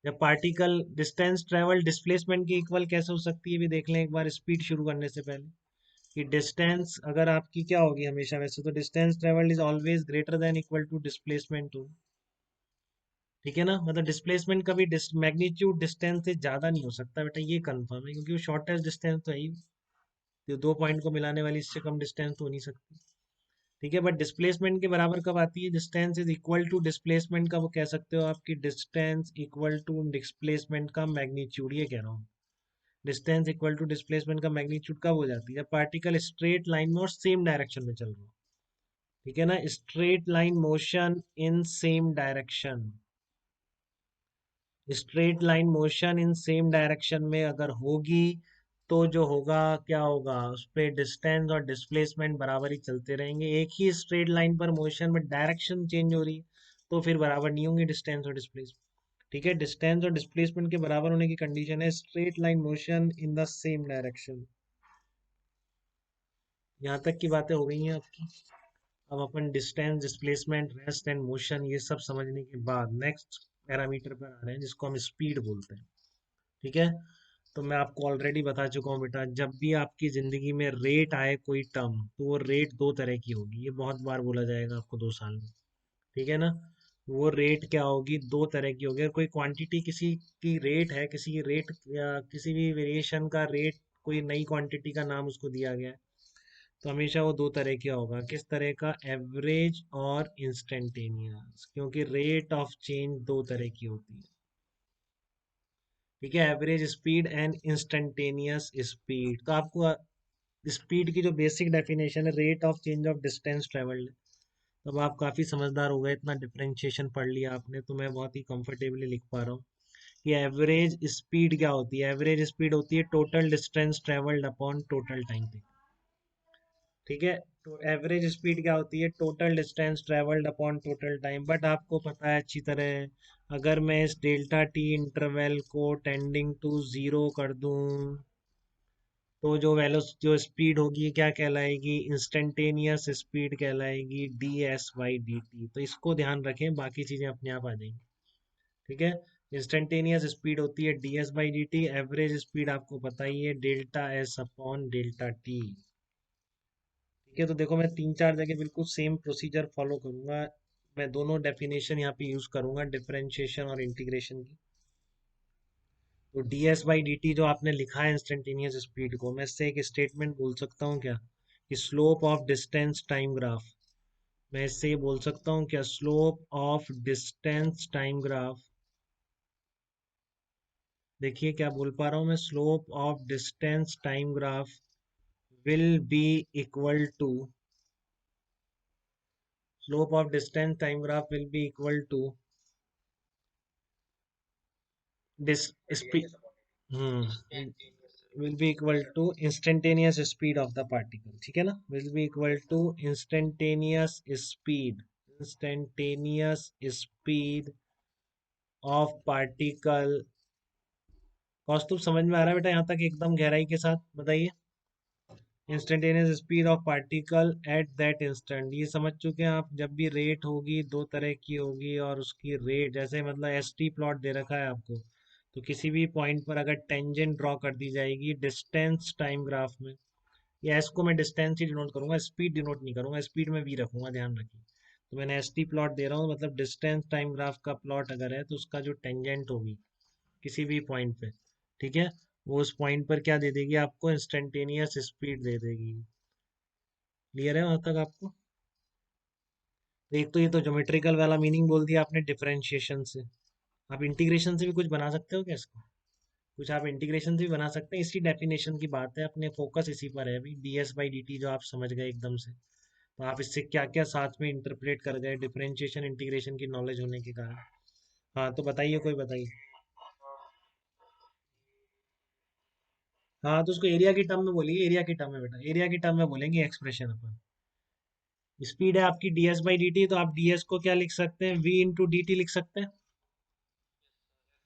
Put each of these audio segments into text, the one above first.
जब particle distance travel displacement की equal कैसे हो सकती है भी देख लें एक बार स्पीड शुरू करने से पहले, कि डिस्टेंस अगर आपकी क्या होगी हमेशा, वैसे तो distance travelled is always greater than equal to displacement हो, ठीक है ना। मतलब डिस्प्लेसमेंट का भी मैग्नीट्यूड डिस्टेंस से ज्यादा नहीं हो सकता बेटा, ये कंफर्म है, क्योंकि वो शॉर्टेस्ट डिस्टेंस तो है ही, जो दो पॉइंट को मिलाने वाली इससे कम डिस्टेंस तो हो नहीं सकती, ठीक है। बट डिस्प्लेसमेंट के बराबर कब आती है, distance is equal to displacement का, वो कह सकते हो आपकी डिस्टेंस इक्वल टू डिस्प्लेसमेंट का मैग्नीट्यूड, ये कह रहा हूँ। डिस्टेंस इक्वल टू डिस्प्लेसमेंट का मैग्नीट्यूड कब हो जाती है, जब पार्टिकल स्ट्रेट लाइन में और सेम डायरेक्शन में चल रहा हो, ठीक है ना। Straight line motion in same direction, straight line motion in same direction में अगर होगी तो जो होगा क्या होगा, उस पे डिस्टेंस और डिस्प्लेसमेंट बराबर ही चलते रहेंगे। एक ही स्ट्रेट लाइन पर मोशन में डायरेक्शन चेंज हो रही है तो फिर बराबर नहीं होंगे डिस्टेंस और डिस्प्लेसमेंट, ठीक है। डिस्टेंस और डिस्प्लेसमेंट के बराबर होने की कंडीशन है straight line motion in the same direction. यहाँ तक की बातें हो गई हैं आपकी। अब अपन distance, displacement, rest and motion ये सब समझने के बाद नेक्स्ट पैरामीटर पर आ रहे हैं जिसको हम स्पीड बोलते हैं, ठीक है। तो मैं आपको ऑलरेडी बता चुका हूँ बेटा, जब भी आपकी जिंदगी में रेट आए कोई टर्म, तो वो रेट दो तरह की होगी, ये बहुत बार बोला जाएगा आपको 2 साल में, ठीक है ना। वो रेट क्या होगी, दो तरह की होगी। अगर कोई क्वांटिटी किसी की रेट है, किसी की रेट या किसी भी वेरिएशन का रेट, कोई नई क्वांटिटी का नाम उसको दिया गया है, तो हमेशा वो दो तरह का होगा। किस तरह का, एवरेज और इंस्टेंटेनियस, क्योंकि रेट ऑफ चेंज दो तरह की होती है, ठीक है। Average speed and instantaneous speed. तो आपको स्पीड की जो बेसिक डेफिनेशन है, rate of change of distance travelled. तब आप काफ़ी समझदार हो गए, इतना डिफरेंशिएशन पढ़ लिया आपने, तो मैं बहुत ही कंफर्टेबली लिख पा रहा हूँ कि एवरेज स्पीड क्या होती है। एवरेज स्पीड होती है total distance travelled upon total time, ठीक है। तो एवरेज स्पीड क्या होती है, total distance travelled upon total time. But आपको पता है अच्छी तरह, अगर मैं इस डेल्टा टी इंटरवल को टेंडिंग टू जीरो कर दूं, तो जो स्पीड होगी क्या कहलाएगी, इंस्टेंटेनियस स्पीड कहलाएगी, d s by d t. तो इसको ध्यान रखें, बाकी चीजें अपने आप आ जाएंगी, ठीक है। इंस्टेंटेनियस स्पीड होती है D s by d T, average speed आपको पता ही है delta S upon delta T, ठीक है। तो देखो मैं 3 4 जगह बिल्कुल सेम प्रोसीजर फॉलो करूंगा, मैं दोनों डेफिनेशन यहाँ पे यूज करूंगा, डिफरेंशिएशन और इंटीग्रेशन की। तो D s by d T जो आपने लिखा है इंस्टेंटेनियस स्पीड को, मैं इससे एक स्टेटमेंट बोल सकता हूँ क्या, कि slope of distance time graph. मैं इससे ये बोल सकता हूँ क्या, slope of distance time graph. देखिए क्या बोल पा रहा हूँ मैं, slope of distance time graph will be equal to, slope of distance time graph will be equal to this speed, will be equal to instantaneous speed of the particle, ठीक है ना। will be equal to instantaneous speed, instantaneous speed of particle। कौस्तुभ समझ में आ रहा है बेटा यहाँ तक एकदम गहराई के साथ बताइए। Instantaneous speed of particle at that instant, ये समझ चुके हैं आप। जब भी रेट होगी दो तरह की होगी, और उसकी रेट जैसे मतलब एस टी प्लॉट दे रखा है आपको, तो किसी भी पॉइंट पर अगर टेंजेंट ड्रॉ कर दी जाएगी डिस्टेंस टाइम ग्राफ में, या इसको मैं डिस्टेंस ही डिनोट करूंगा, स्पीड डिनोट नहीं करूंगा, स्पीड में भी रखूंगा, ध्यान रखिए। तो मैंने एस टी प्लॉट दे रहा हूँ, मतलब डिस्टेंस टाइम ग्राफ का प्लॉट अगर है, तो उसका जो टेंजेंट होगी किसी भी पॉइंट पे, ठीक है, वो उस पॉइंट पर क्या दे देगी आपको, इंस्टेंटेनियस स्पीड दे देगी। क्लियर है वहां तक आपको। तो एक तो ये तो ज्योमेट्रिकल वाला मीनिंग बोल दिया आपने डिफरेंशिएशन से। आप इंटीग्रेशन से भी कुछ बना सकते हो क्या इसको, कुछ आप इंटीग्रेशन से भी बना सकते हैं, इसी डेफिनेशन की बात है, अपने फोकस इसी पर है अभी, D s by d T जो आप समझ गए एकदम से। तो आप इससे क्या क्या साथ में इंटरप्रेट कर गए डिफरेंशिएशन इंटीग्रेशन की नॉलेज होने के कारण। हाँ तो बताइए, कोई बताइए। हाँ तो उसको एरिया की टर्म में बोलिए, एरिया की टर्म में बेटा, एरिया की टर्म में बोलेंगे एक्सप्रेशन अपन। स्पीड है आपकी D s by d t, तो आप डी एस को क्या लिख सकते हैं, वी इंटू डी टी लिख सकते हैं,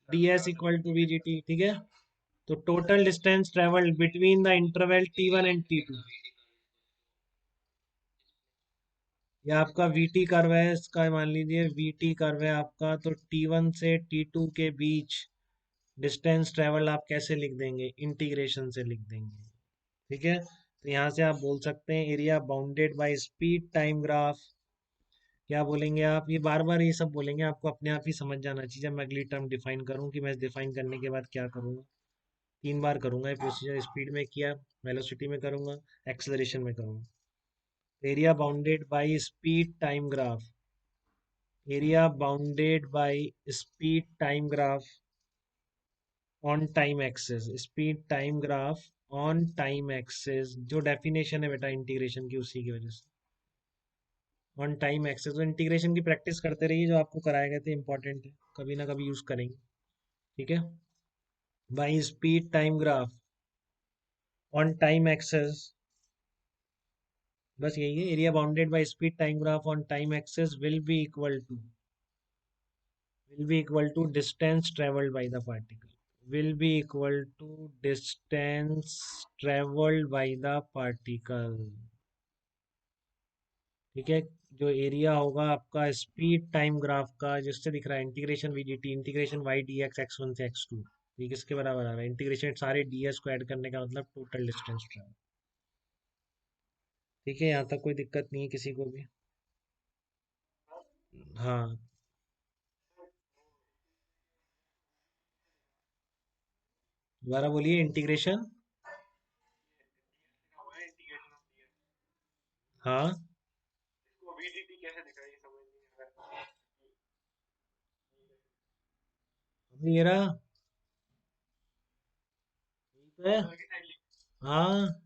D S equal to V D T, ठीक है। तो total distance travelled between the interval T one and T two, ये आपका वीटी कर्व है, इसका मान लीजिए वीटी कर्व है आपका, तो T1 से T2 के बीच डिस्टेंस ट्रेवल आप कैसे लिख देंगे, इंटीग्रेशन से लिख देंगे। ठीक है, तो यहाँ से आप बोल सकते हैं area bounded by speed time graph. क्या बोलेंगे आप, ये बार बार ये सब बोलेंगे, आपको अपने आप ही समझ जाना चाहिए जब मैं अगली टर्म डिफाइन करूँ कि मैं डिफाइन करने के बाद क्या करूँगा। 3 बार करूंगा ये प्रोसीजर, स्पीड में किया, वेलोसिटी में करूंगा, एक्सेलरेशन में करूंगा। Area bounded by speed time graph, area bounded by speed time graph on time axis, speed time graph on time axis, जो डेफिनेशन है बेटा इंटीग्रेशन की उसी की वजह से ऑन टाइम एक्सेस। तो इंटीग्रेशन की प्रैक्टिस करते रहिए, जो आपको कराए गए थे इंपॉर्टेंट है, कभी ना कभी यूज करेंगे। ठीक है, by speed time graph on time axis, बस यही है, area bounded by speed time graph on time axis will be equal to distance travelled by the particle, will be equal to distance travelled by the particle. ठीक है, जो area होगा आपका speed time graph का, जिससे दिख रहा है integration V D T, integration Y D X x1 से x2, ये किसके बराबर आ रहा है, इंटीग्रेशन सारे ds को ऐड करने का मतलब टोटल डिस्टेंस ट्रेवल। ठीक है, यहाँ तक कोई दिक्कत नहीं है किसी को भी। हाँ, दोबारा बोलिए, इंटीग्रेशन। हाँ, अब ये रहा, तो है। हाँ,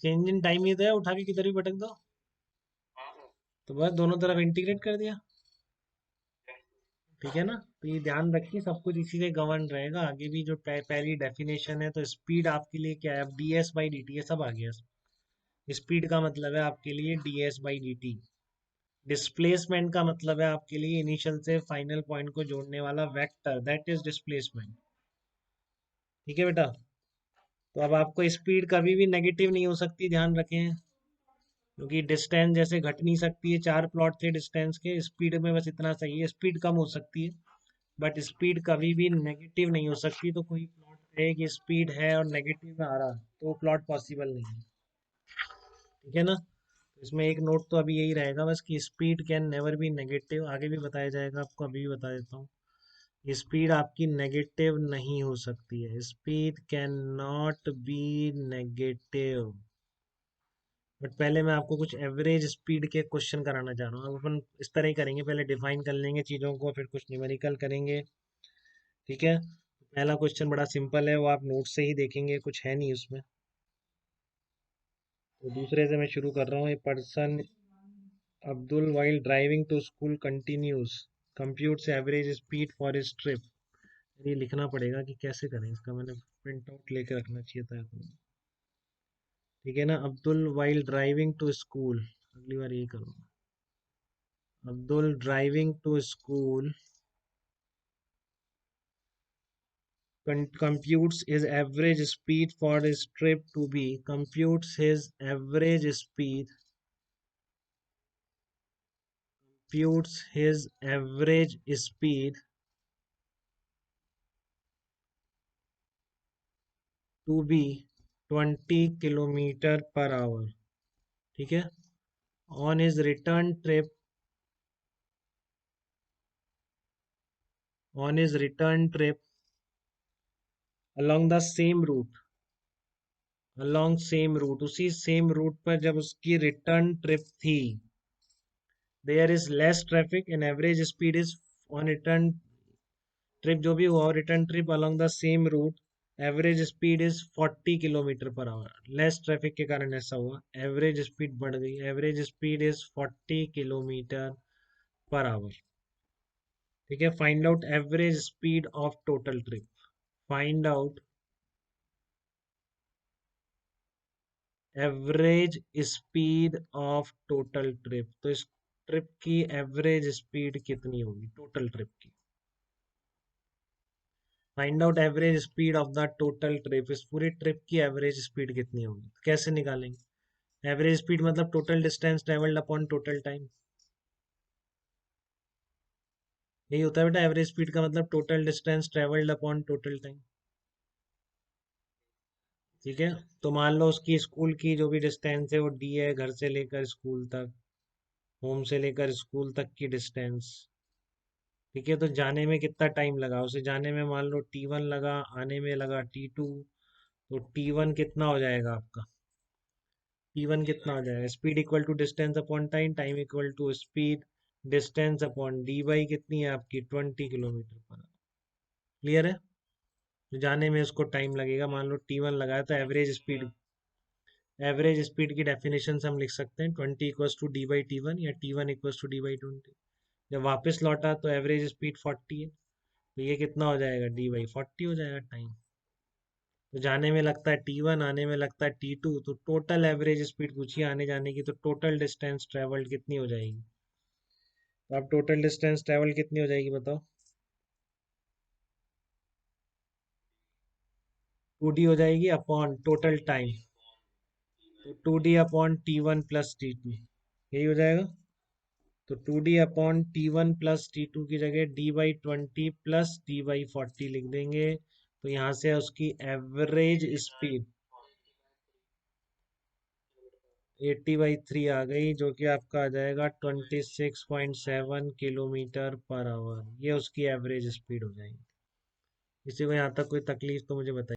चेंज इन टाइम ये तो है, उठा के किधर भी पटक दो, तो बस दोनों तरफ इंटीग्रेट कर दिया। ठीक है ना, तो ये ध्यान रखिए, सब कुछ इसी से गवर्न रहेगा आगे भी। जो पहली डेफिनेशन है, तो स्पीड आपके लिए क्या है, अब ds/dt, ये सब आ गया। स्पीड का मतलब है आपके लिए ds/dt। डिस्प्लेसमेंट का मतलब है आपके लिए इनिशियल से फाइनल पॉइंट को जोड़ने वाला वेक्टर, दैट इज डिस्प्लेसमेंट। ठीक है बेटा, तो अब आपको स्पीड कभी भी नेगेटिव नहीं हो सकती, ध्यान रखें, क्योंकि डिस्टेंस जैसे घट नहीं सकती है, 4 प्लॉट थे डिस्टेंस के, स्पीड में बस इतना सही है, स्पीड कम हो सकती है, बट स्पीड कभी भी नेगेटिव नहीं हो सकती। तो कोई प्लॉट है कि स्पीड है और नेगेटिव में आ रहा, तो वो प्लॉट पॉसिबल नहीं है। ठीक है ना, तो इसमें एक नोट तो अभी यही रहेगा बस, कि speed can never be negative, आगे भी बताया जाएगा आपको, अभी भी बता देता हूँ, स्पीड आपकी नेगेटिव नहीं हो सकती है, speed can not be negative. But पहले मैं आपको कुछ एवरेज स्पीड के क्वेश्चन कराना चाह रहा हूँ। अब अपन इस तरह ही करेंगे, पहले डिफाइन कर लेंगे चीज़ों को, फिर कुछ न्यूमेरिकल करेंगे। ठीक है, पहला क्वेश्चन बड़ा सिंपल है, वो आप नोट से ही देखेंगे, कुछ है नहीं उसमें। तो दूसरे से मैं शुरू कर रहा हूँ, a person Abdul while driving to school continues computes average speed for his trip. ये लिखना पड़ेगा कि कैसे करें इसका, मैंने प्रिंट आउट लेके रखना चाहिए था। ठीक है ना, Abdul while driving to school, अगली बार यही करूँगा, Abdul driving to school computes his average speed for his trip to be, computes his average speed, computes his average speed to be 20 km/h। ठीक है, on his return trip, on his return trip along the same route, along same route, उसी same root पर जब उसकी return trip थी, there is less traffic and average speed is on return trip जो भी हुआ, return trip along the same route, average speed is 40 km/h। Less traffic के कारण ऐसा हुआ, एवरेज स्पीड बढ़ गई, एवरेज स्पीड इज 40 km/h। ठीक है, find out average speed of total trip, find out average speed of total trip. तो इस ट्रिप की एवरेज स्पीड कितनी होगी, टोटल ट्रिप की। Find out average speed of the total trip, इस पूरी ट्रिप की एवरेज स्पीड कितनी होगी, कैसे निकालेंगे, एवरेज स्पीड मतलब total distance travelled upon total time. यही होता है बेटा, एवरेज स्पीड का मतलब total distance travelled upon total time. ठीक है। तो मान लो उसकी स्कूल की जो भी डिस्टेंस है वो डी है, घर से लेकर स्कूल तक, होम से लेकर स्कूल तक की डिस्टेंस। ठीक है। तो जाने में कितना टाइम लगा, उसे जाने में मान लो T1 लगा, आने में लगा T2। तो T1 कितना हो जाएगा आपका, T1 कितना हो जाएगा, speed equal to distance upon time, time equal to speed distance upon D by कितनी है आपकी 20 किलोमीटर पर। क्लियर है। तो जाने में उसको टाइम लगेगा, मान लो T1 लगाया, तो एवरेज स्पीड की डेफिनेशन हम लिख सकते हैं 20 इक्वल्स टू D/T1 या T1 इक्वल्स टू D/20। जब वापस लौटा तो एवरेज स्पीड 40 है, तो ये कितना हो जाएगा, D/40 हो जाएगा टाइम। तो जाने में लगता है T1, आने में लगता है T2, तो टोटल एवरेज स्पीड पूछिए आने जाने की, तो टोटल डिस्टेंस ट्रेवल्ड कितनी हो जाएगी। तो अब टोटल डिस्टेंस ट्रेवल कितनी हो जाएगी बताओ। 2D हो जाएगी अपॉन टोटल टाइम, तो 2D/T1 + T2, यही हो जाएगा। तो 2D/T1 + T2 की जगह D/20 + D/40 लिख देंगे। तो यहाँ से उसकी एवरेज स्पीड 80/3 आ गई, जो कि आपका आ जाएगा 26.7 किलोमीटर पर आवर। ये उसकी एवरेज स्पीड हो जाएगी। किसी को यहाँ तक कोई तकलीफ तो मुझे बताइए।